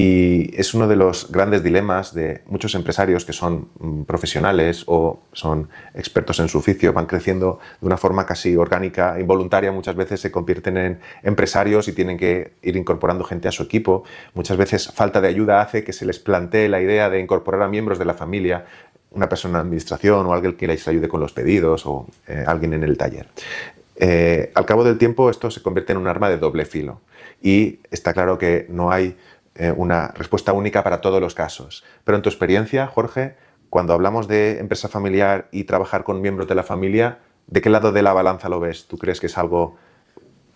Y es uno de los grandes dilemas de muchos empresarios que son profesionales o son expertos en su oficio, van creciendo de una forma casi orgánica, involuntaria, muchas veces se convierten en empresarios y tienen que ir incorporando gente a su equipo. Muchas veces falta de ayuda hace que se les plantee la idea de incorporar a miembros de la familia, una persona en administración o alguien que les ayude con los pedidos o alguien en el taller. Al cabo del tiempo esto se convierte en un arma de doble filo y está claro que no hay una respuesta única para todos los casos. Pero en tu experiencia, Jorge, cuando hablamos de empresa familiar y trabajar con miembros de la familia, ¿de qué lado de la balanza lo ves? ¿Tú crees que es algo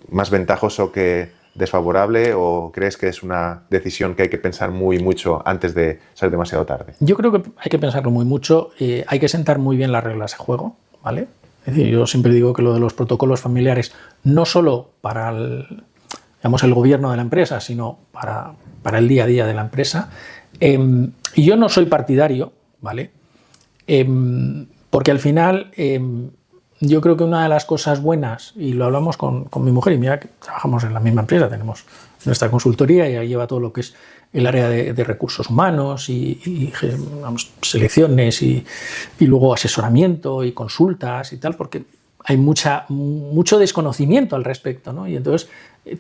más ventajoso que desfavorable o crees que es una decisión que hay que pensar mucho antes de ser demasiado tarde? Yo creo que hay que pensarlo mucho, hay que sentar muy bien las reglas de juego, ¿vale? Es decir, yo siempre digo que lo de los protocolos familiares, no solo para el gobierno de la empresa, sino para el día a día de la empresa. Y yo no soy partidario, ¿vale? Porque al final yo creo que una de las cosas buenas, y lo hablamos con mi mujer, y mira que trabajamos en la misma empresa, tenemos nuestra consultoría y ahí lleva todo lo que es el área de recursos humanos y selecciones y luego asesoramiento y consultas y tal, porque hay mucho desconocimiento al respecto, ¿no? Y entonces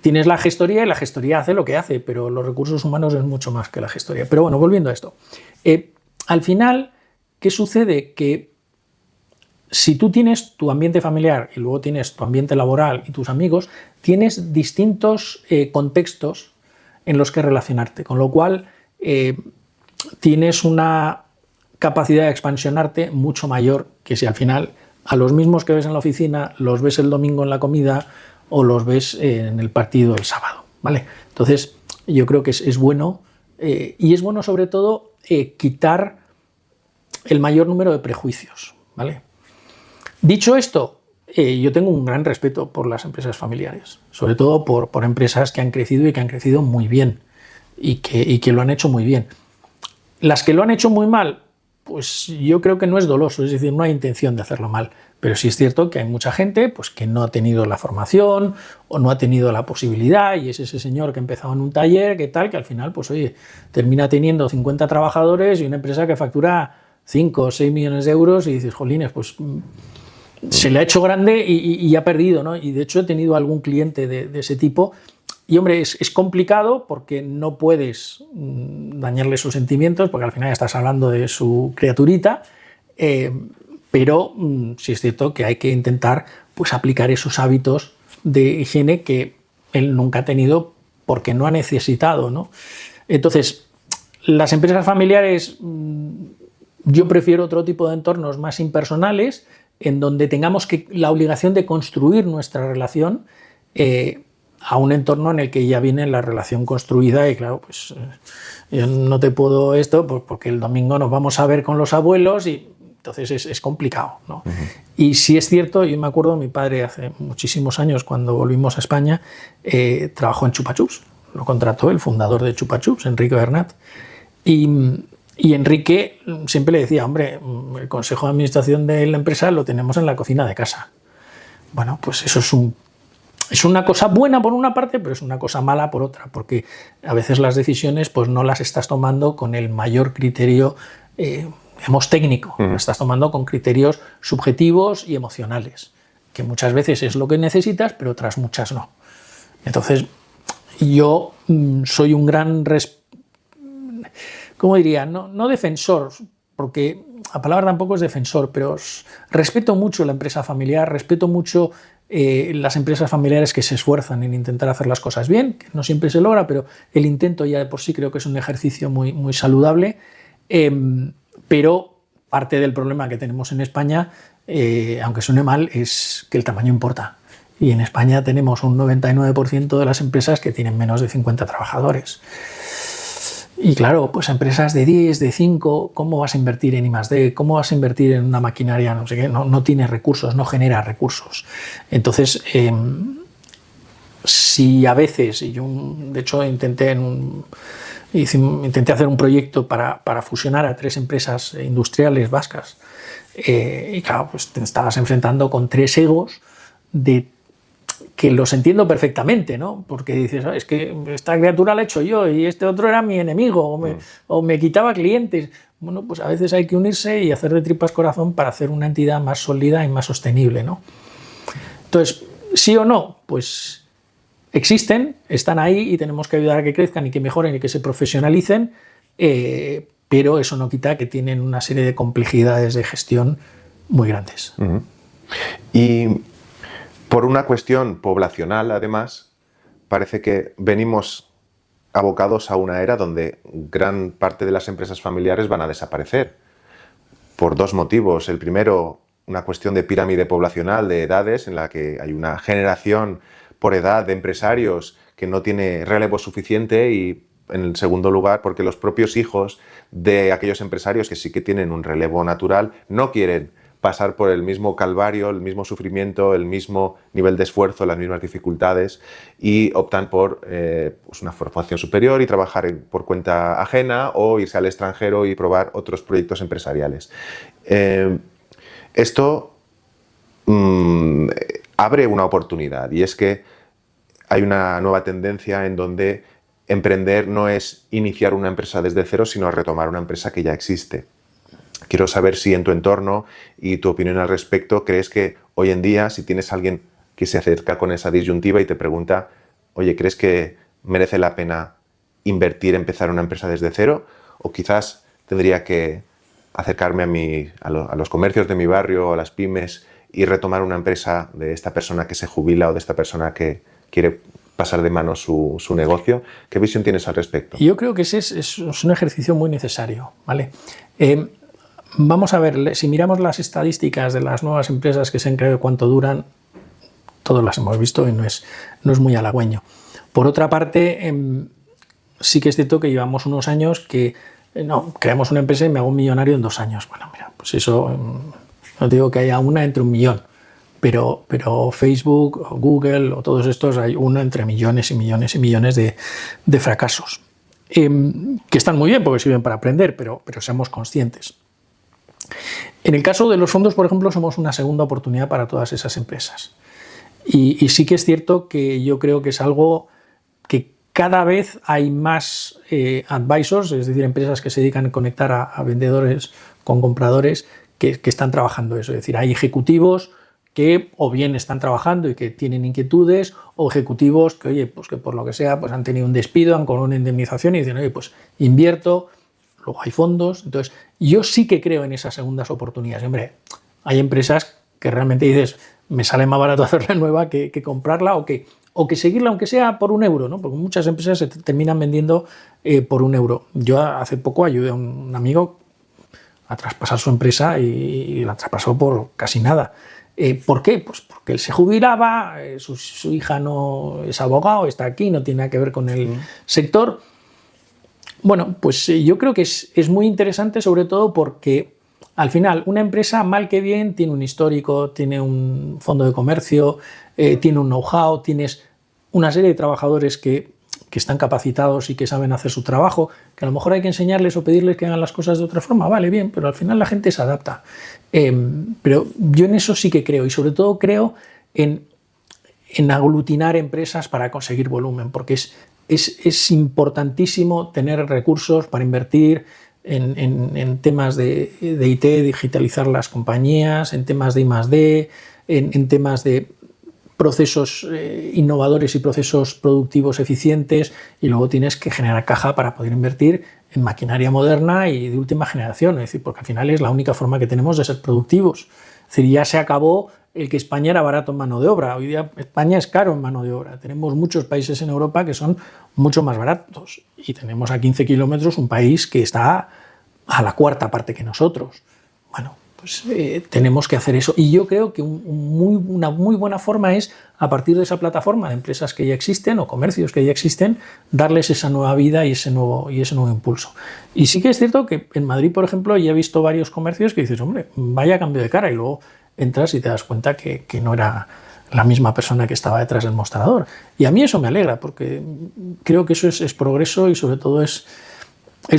tienes la gestoría y la gestoría hace lo que hace, pero los recursos humanos es mucho más que la gestoría. Pero bueno, volviendo a esto. Al final, ¿qué sucede? Que si tú tienes tu ambiente familiar y luego tienes tu ambiente laboral y tus amigos, tienes distintos contextos en los que relacionarte, con lo cual tienes una capacidad de expansionarte mucho mayor que si al final a los mismos que ves en la oficina los ves el domingo en la comida o los ves en el partido el sábado, ¿vale? Entonces yo creo que es bueno y es bueno sobre todo quitar el mayor número de prejuicios, ¿vale? Dicho esto, yo tengo un gran respeto por las empresas familiares, sobre todo por empresas que han crecido y que han crecido muy bien y que lo han hecho muy bien. Las que lo han hecho muy mal, pues yo creo que no es doloso, es decir, no hay intención de hacerlo mal, pero sí es cierto que hay mucha gente pues, que no ha tenido la formación o no ha tenido la posibilidad y es ese señor que ha empezado en un taller, que tal, que al final, pues oye, termina teniendo 50 trabajadores y una empresa que factura 5 o 6 millones de euros y dices, jolines, pues se le ha hecho grande y ha perdido, ¿no? Y de hecho he tenido algún cliente de ese tipo. Y hombre, es complicado porque no puedes dañarle sus sentimientos porque al final estás hablando de su criaturita, pero sí es cierto que hay que intentar pues, aplicar esos hábitos de higiene que él nunca ha tenido porque no ha necesitado, ¿no? Entonces, las empresas familiares, yo prefiero otro tipo de entornos más impersonales en donde tengamos la obligación de construir nuestra relación a un entorno en el que ya viene la relación construida y claro, pues yo no te puedo esto pues, porque el domingo nos vamos a ver con los abuelos y entonces es complicado, ¿no? Uh-huh. Y sí es cierto, yo me acuerdo, mi padre hace muchísimos años cuando volvimos a España trabajó en Chupa Chups, lo contrató el fundador de Chupa Chups, Enrique Bernat, y Enrique siempre le decía, hombre, el consejo de administración de la empresa lo tenemos en la cocina de casa. Bueno, pues eso es una cosa buena por una parte, pero es una cosa mala por otra, porque a veces las decisiones pues, no las estás tomando con el mayor criterio digamos, técnico, las estás tomando con criterios subjetivos y emocionales, que muchas veces es lo que necesitas, pero otras muchas no. Entonces, yo soy un gran ¿cómo diría? No defensor, porque la palabra tampoco es defensor, pero respeto mucho la empresa familiar, respeto mucho las empresas familiares que se esfuerzan en intentar hacer las cosas bien, que no siempre se logra, pero el intento ya de por sí creo que es un ejercicio muy, muy saludable, pero parte del problema que tenemos en España, aunque suene mal, es que el tamaño importa. Y en España tenemos un 99% de las empresas que tienen menos de 50 trabajadores. Y claro, pues empresas de 10, de 5, ¿cómo vas a invertir en I+D? ¿Cómo vas a invertir en una maquinaria? No sé qué, no tiene recursos, no genera recursos. Entonces, si a veces, y yo de hecho intenté hacer un proyecto para fusionar a 3 empresas industriales vascas, y claro, pues te estabas enfrentando con 3 egos de que los entiendo perfectamente, ¿no? Porque dices, es que esta criatura la he hecho yo y este otro era mi enemigo o me quitaba clientes. Bueno, pues a veces hay que unirse y hacer de tripas corazón para hacer una entidad más sólida y más sostenible, ¿no? Entonces, sí o no, pues existen, están ahí y tenemos que ayudar a que crezcan y que mejoren y que se profesionalicen, pero eso no quita que tienen una serie de complejidades de gestión muy grandes. Uh-huh. Y por una cuestión poblacional, además, parece que venimos abocados a una era donde gran parte de las empresas familiares van a desaparecer por dos motivos. El primero, una cuestión de pirámide poblacional, de edades, en la que hay una generación por edad de empresarios que no tiene relevo suficiente, y en el segundo lugar, porque los propios hijos de aquellos empresarios que sí que tienen un relevo natural no quieren pasar por el mismo calvario, el mismo sufrimiento, el mismo nivel de esfuerzo, las mismas dificultades, y optan por pues una formación superior y trabajar por cuenta ajena o irse al extranjero y probar otros proyectos empresariales. Esto abre una oportunidad, y es que hay una nueva tendencia en donde emprender no es iniciar una empresa desde cero, sino retomar una empresa que ya existe. Quiero saber si en tu entorno y tu opinión al respecto crees que hoy en día, si tienes a alguien que se acerca con esa disyuntiva y te pregunta, oye, ¿crees que merece la pena invertir, empezar una empresa desde cero? O quizás tendría que acercarme a los comercios de mi barrio, a las pymes, y retomar una empresa de esta persona que se jubila o de esta persona que quiere pasar de mano su negocio. ¿Qué visión tienes al respecto? Yo creo que ese es un ejercicio muy necesario, ¿vale? Vamos a ver, si miramos las estadísticas de las nuevas empresas que se han creado y cuánto duran, todas las hemos visto y no es muy halagüeño. Por otra parte, sí que es cierto que llevamos unos años que creamos una empresa y me hago un millonario en 2 años. Bueno, mira, pues eso, no digo que haya una entre 1 millón, pero Facebook, Google o todos estos hay una entre millones y millones y millones de fracasos. Que están muy bien porque sirven para aprender, pero seamos conscientes. En el caso de los fondos, por ejemplo, somos una segunda oportunidad para todas esas empresas. Y sí que es cierto que yo creo que es algo que cada vez hay más advisors, es decir, empresas que se dedican a conectar a vendedores con compradores que están trabajando eso. Es decir, hay ejecutivos que o bien están trabajando y que tienen inquietudes, o ejecutivos que, oye, pues que por lo que sea, pues han tenido un despido, han con una indemnización y dicen, oye, pues invierto. Luego hay fondos. Entonces, yo sí que creo en esas segundas oportunidades. Hombre, hay empresas que realmente dices, me sale más barato hacerla nueva que comprarla o que seguirla, aunque sea por €1, ¿no? Porque muchas empresas se terminan vendiendo por €1. Yo hace poco ayudé a un amigo a traspasar su empresa y la traspasó por casi nada. ¿Por qué? Pues porque él se jubilaba, su hija no es abogado, está aquí, no tiene nada que ver con el sector. Bueno, pues yo creo que es muy interesante, sobre todo porque al final una empresa, mal que bien, tiene un histórico, tiene un fondo de comercio, tiene un know-how, tienes una serie de trabajadores que están capacitados y que saben hacer su trabajo, que a lo mejor hay que enseñarles o pedirles que hagan las cosas de otra forma, vale, bien, pero al final la gente se adapta. Pero yo en eso sí que creo, y sobre todo creo en aglutinar empresas para conseguir volumen, porque es importantísimo tener recursos para invertir en temas de IT, digitalizar las compañías, en temas de I+D, en temas de procesos innovadores y procesos productivos eficientes, y luego tienes que generar caja para poder invertir en maquinaria moderna y de última generación, es decir, porque al final es la única forma que tenemos de ser productivos. Es decir, ya se acabó el que España era barato en mano de obra. Hoy día España es caro en mano de obra. Tenemos muchos países en Europa que son mucho más baratos y tenemos a 15 kilómetros un país que está a la cuarta parte que nosotros. Bueno, pues tenemos que hacer eso. Y yo creo que una muy buena forma es, a partir de esa plataforma de empresas que ya existen o comercios que ya existen, darles esa nueva vida y ese nuevo impulso. Y sí que es cierto que en Madrid, por ejemplo, ya he visto varios comercios que dices, hombre, vaya cambio de cara, y luego entras y te das cuenta que no era la misma persona que estaba detrás del mostrador. Y a mí eso me alegra, porque creo que eso es progreso y sobre todo es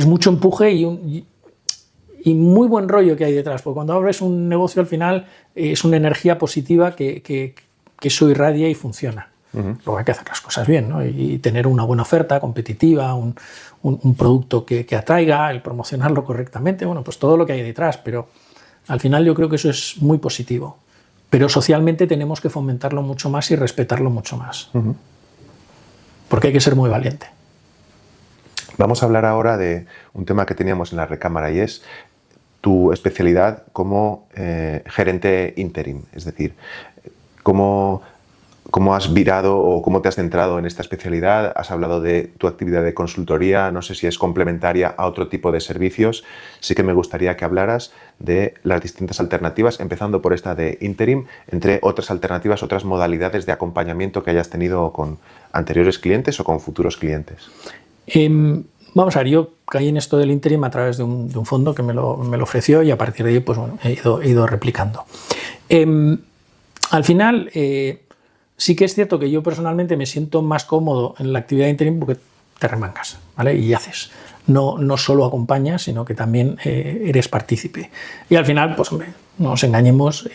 mucho empuje y muy buen rollo que hay detrás, porque cuando abres un negocio al final es una energía positiva que que eso irradia y funciona. Luego hay que hacer las cosas bien, ¿no? Y tener una buena oferta competitiva, un producto que atraiga, el promocionarlo correctamente, bueno, pues todo lo que hay detrás, pero al final yo creo que eso es muy positivo. Pero socialmente tenemos que fomentarlo mucho más y respetarlo mucho más. Porque hay que ser muy valiente. Vamos a hablar ahora de un tema que teníamos en la recámara y es tu especialidad como gerente interim. Es decir, ¿cómo has virado o cómo te has centrado en esta especialidad? Has hablado de tu actividad de consultoría, no sé si es complementaria a otro tipo de servicios. Sí que me gustaría que hablaras de las distintas alternativas, empezando por esta de interim, entre otras alternativas, otras modalidades de acompañamiento que hayas tenido con anteriores clientes o con futuros clientes. Vamos a ver, yo caí en esto del interim a través de un fondo que me lo ofreció y a partir de ahí pues, bueno, he ido replicando. Al final, sí que es cierto que yo personalmente me siento más cómodo en la actividad de interim porque te remangas, ¿vale? Y haces. No solo acompañas, sino que también eres partícipe. Y al final, pues hombre, no nos engañemos,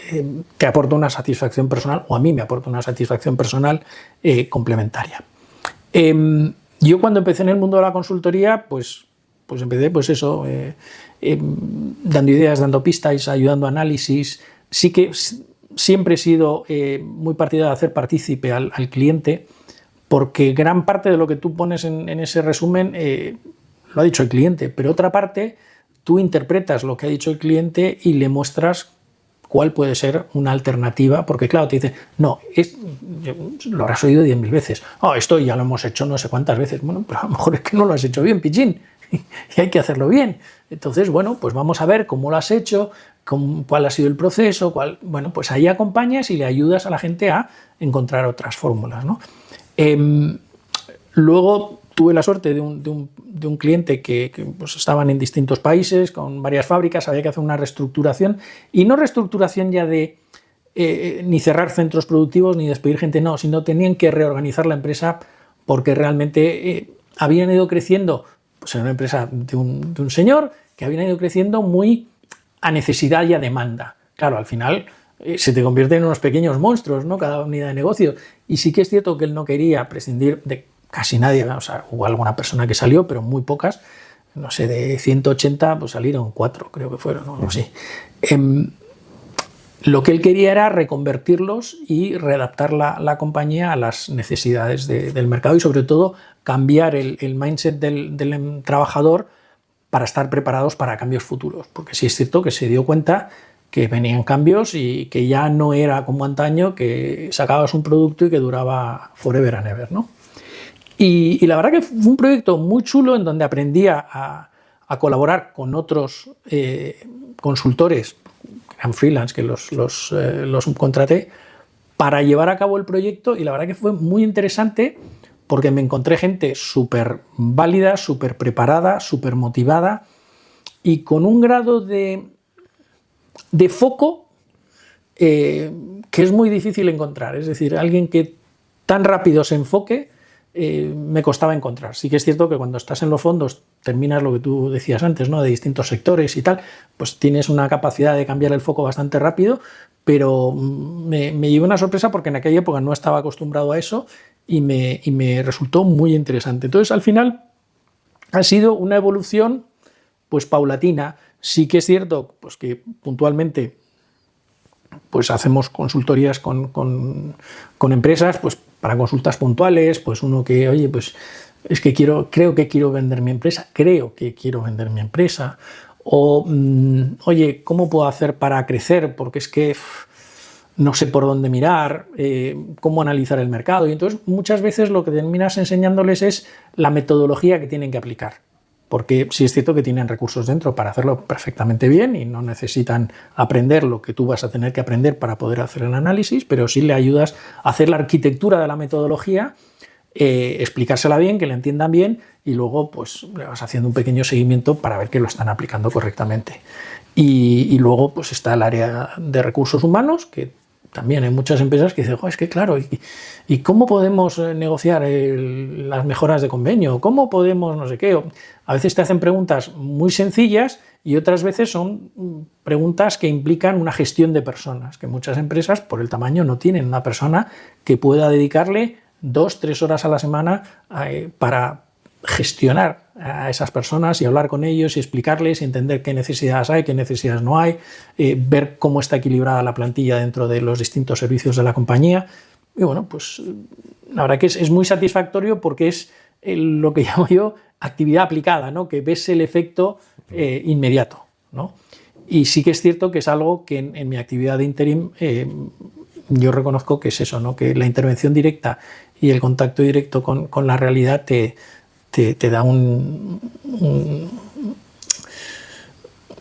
te aporta una satisfacción personal, o a mí me aporta una satisfacción personal complementaria. Yo cuando empecé en el mundo de la consultoría, pues empecé pues eso, dando ideas, dando pistas, ayudando a análisis. Sí que siempre he sido muy partidario de hacer partícipe al cliente, porque gran parte de lo que tú pones en ese resumen lo ha dicho el cliente, pero otra parte tú interpretas lo que ha dicho el cliente y le muestras cuál puede ser una alternativa, porque claro, te dice, no, lo habrás oído 10.000 veces, esto ya lo hemos hecho no sé cuántas veces, bueno, pero a lo mejor es que no lo has hecho bien, pichín, y hay que hacerlo bien. Entonces, bueno, pues vamos a ver cómo lo has hecho, cuál ha sido el proceso, bueno, pues ahí acompañas y le ayudas a la gente a encontrar otras fórmulas, ¿no? Luego tuve la suerte de un cliente que pues estaban en distintos países, con varias fábricas, había que hacer una reestructuración, y no reestructuración ya de ni cerrar centros productivos ni despedir gente, no, sino tenían que reorganizar la empresa porque realmente habían ido creciendo, pues era una empresa de un señor que habían ido creciendo muy a necesidad y a demanda. Claro, al final se te convierte en unos pequeños monstruos, ¿no? Cada unidad de negocio. Y sí que es cierto que él no quería prescindir de casi nadie, o sea, hubo alguna persona que salió, pero muy pocas, no sé, de 180 pues salieron 4, creo que fueron, ¿no? Algo así. Lo que él quería era reconvertirlos y readaptar la compañía a las necesidades del mercado y sobre todo cambiar el mindset del trabajador para estar preparados para cambios futuros, porque sí es cierto que se dio cuenta que venían cambios y que ya no era como antaño, que sacabas un producto y que duraba forever and ever, ¿no? Y la verdad que fue un proyecto muy chulo en donde aprendí a colaborar con otros consultores, que eran freelance, que los subcontraté, para llevar a cabo el proyecto, y la verdad que fue muy interesante porque me encontré gente súper válida, súper preparada, súper motivada y con un grado de foco que es muy difícil encontrar. Es decir, alguien que tan rápido se enfoque me costaba encontrar. Sí que es cierto que cuando estás en los fondos terminas lo que tú decías antes, ¿no? De distintos sectores y tal, pues tienes una capacidad de cambiar el foco bastante rápido, pero me llevé una sorpresa porque en aquella época no estaba acostumbrado a eso y me resultó muy interesante. Entonces, al final ha sido una evolución pues paulatina. Sí que es cierto pues, que puntualmente pues hacemos consultorías con empresas pues para consultas puntuales, pues uno que, oye, pues es que creo que quiero vender mi empresa, o oye, ¿cómo puedo hacer para crecer? Porque es que no sé por dónde mirar, cómo analizar el mercado. Y entonces muchas veces lo que terminas enseñándoles es la metodología que tienen que aplicar. Porque sí es cierto que tienen recursos dentro para hacerlo perfectamente bien y no necesitan aprender lo que tú vas a tener que aprender para poder hacer el análisis, pero sí le ayudas a hacer la arquitectura de la metodología, explicársela bien, que la entiendan bien y luego pues le vas haciendo un pequeño seguimiento para ver que lo están aplicando correctamente. Y luego pues está el área de recursos humanos, que también hay muchas empresas que dicen, es que claro, ¿y cómo podemos negociar las mejoras de convenio? ¿Cómo podemos no sé qué? A veces te hacen preguntas muy sencillas y otras veces son preguntas que implican una gestión de personas, que muchas empresas por el tamaño no tienen una persona que pueda dedicarle 2-3 horas a la semana para gestionar a esas personas y hablar con ellos y explicarles y entender qué necesidades hay, qué necesidades no hay, ver cómo está equilibrada la plantilla dentro de los distintos servicios de la compañía. Y bueno, pues la verdad que es muy satisfactorio porque es lo que llamo yo actividad aplicada, ¿no? Que ves el efecto inmediato, ¿no? Y sí que es cierto que es algo que en mi actividad de interim yo reconozco que es eso, ¿no? Que la intervención directa y el contacto directo con la realidad te da un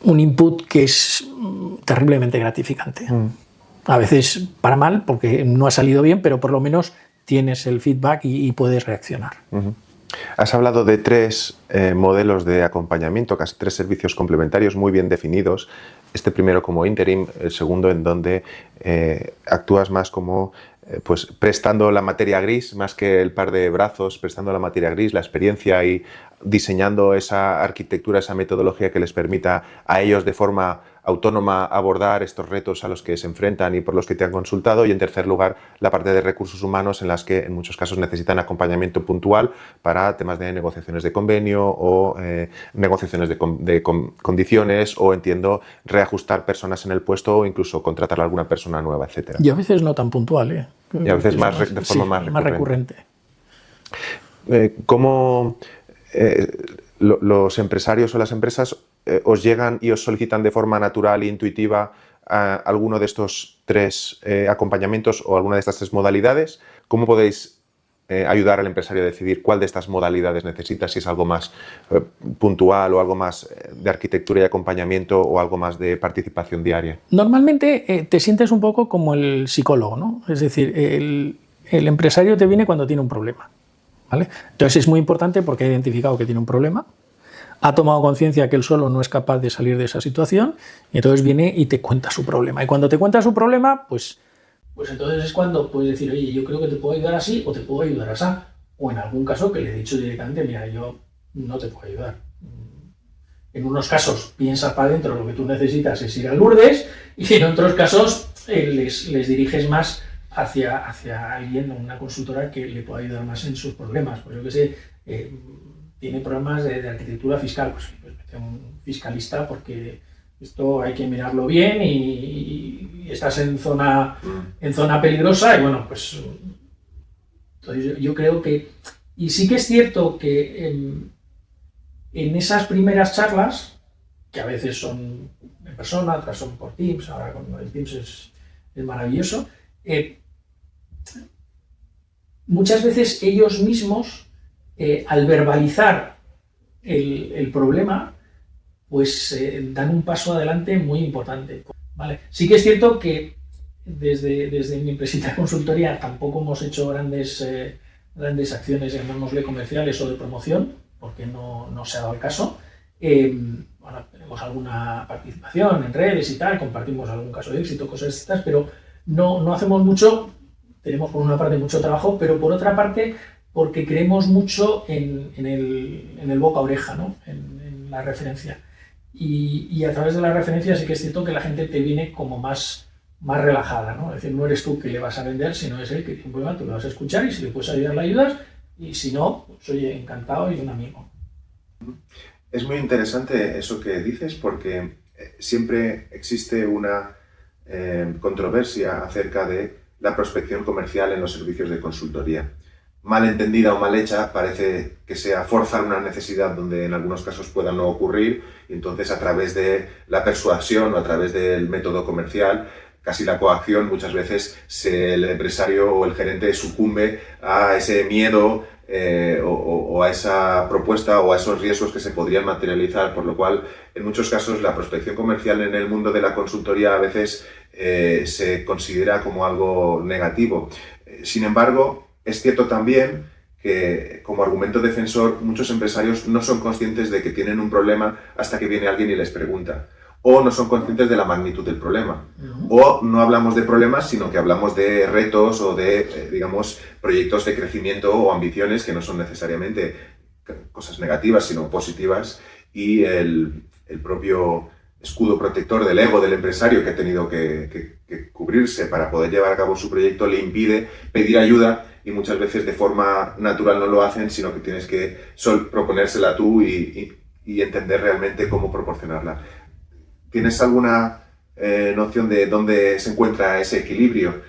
input que es terriblemente gratificante. A veces para mal, porque no ha salido bien, pero por lo menos tienes el feedback y puedes reaccionar. Has hablado de 3 modelos de acompañamiento, casi 3 servicios complementarios muy bien definidos. Este primero como interim, el segundo en donde actúas más como pues prestando la materia gris, más que el par de brazos, prestando la materia gris, la experiencia y diseñando esa arquitectura, esa metodología que les permita a ellos de forma autónoma abordar estos retos a los que se enfrentan y por los que te han consultado. Y en tercer lugar, la parte de recursos humanos en las que en muchos casos necesitan acompañamiento puntual para temas de negociaciones de convenio o negociaciones de condiciones o, entiendo, reajustar personas en el puesto o incluso contratar a alguna persona nueva, etc. Y a veces no tan puntual, Y a veces de forma más recurrente. ¿Cómo los empresarios o las empresas os llegan y os solicitan de forma natural e intuitiva alguno de estos 3 acompañamientos o alguna de estas 3 modalidades? ¿Cómo podéis ayudar al empresario a decidir cuál de estas modalidades necesita, si es algo más puntual o algo más de arquitectura y acompañamiento o algo más de participación diaria? Normalmente te sientes un poco como el psicólogo, ¿no? Es decir, el empresario te viene cuando tiene un problema, ¿vale? Entonces es muy importante porque ha identificado que tiene un problema, ha tomado conciencia que él solo no es capaz de salir de esa situación y entonces viene y te cuenta su problema. Y cuando te cuenta su problema, pues entonces es cuando puedes decir, oye, yo creo que te puedo ayudar así o te puedo ayudar así. O en algún caso que le he dicho directamente, mira, yo no te puedo ayudar. En unos casos piensas para adentro, lo que tú necesitas es ir a Lourdes, y en otros casos les diriges más hacia alguien, una consultora que le pueda ayudar más en sus problemas. Pues yo que sé, tiene problemas de arquitectura fiscal, pues mete a un fiscalista porque esto hay que mirarlo bien y estás en zona peligrosa y bueno, pues entonces yo creo que, y sí que es cierto que en esas primeras charlas, que a veces son en persona, otras son por Teams, ahora con el Teams es maravilloso, muchas veces ellos mismos, al verbalizar el problema, pues dan un paso adelante muy importante, ¿vale? Sí que es cierto que desde mi empresita de consultoría tampoco hemos hecho grandes acciones, llamémosle comerciales o de promoción, porque no se ha dado el caso. Bueno, tenemos alguna participación en redes y tal, compartimos algún caso de éxito, cosas estas, pero no hacemos mucho. Tenemos por una parte mucho trabajo, pero por otra parte porque creemos mucho en el boca a oreja, ¿no? en la referencia. Y a través de la referencia sí que es cierto que la gente te viene como más relajada, ¿no? Es decir, no eres tú que le vas a vender, sino es él que tiene un problema, tú le vas a escuchar y si le puedes ayudar, le ayudas, y si no, pues oye, encantado y un amigo. Es muy interesante eso que dices porque siempre existe una controversia acerca de la prospección comercial en los servicios de consultoría. Mal entendida o mal hecha, parece que sea forzar una necesidad donde en algunos casos pueda no ocurrir, y entonces a través de la persuasión o a través del método comercial, casi la coacción, muchas veces el empresario o el gerente sucumbe a ese miedo o a esa propuesta o a esos riesgos que se podrían materializar, por lo cual en muchos casos la prospección comercial en el mundo de la consultoría a veces se considera como algo negativo. Sin embargo, es cierto también que, como argumento defensor, muchos empresarios no son conscientes de que tienen un problema hasta que viene alguien y les pregunta. o no son conscientes de la magnitud del problema. O no hablamos de problemas, sino que hablamos de retos o de, digamos, proyectos de crecimiento o ambiciones que no son necesariamente cosas negativas, sino positivas, y el propio escudo protector del ego del empresario que ha tenido que cubrirse para poder llevar a cabo su proyecto le impide pedir ayuda, y muchas veces de forma natural no lo hacen, sino que tienes que proponérsela tú y entender realmente cómo proporcionarla. ¿Tienes alguna noción de dónde se encuentra ese equilibrio?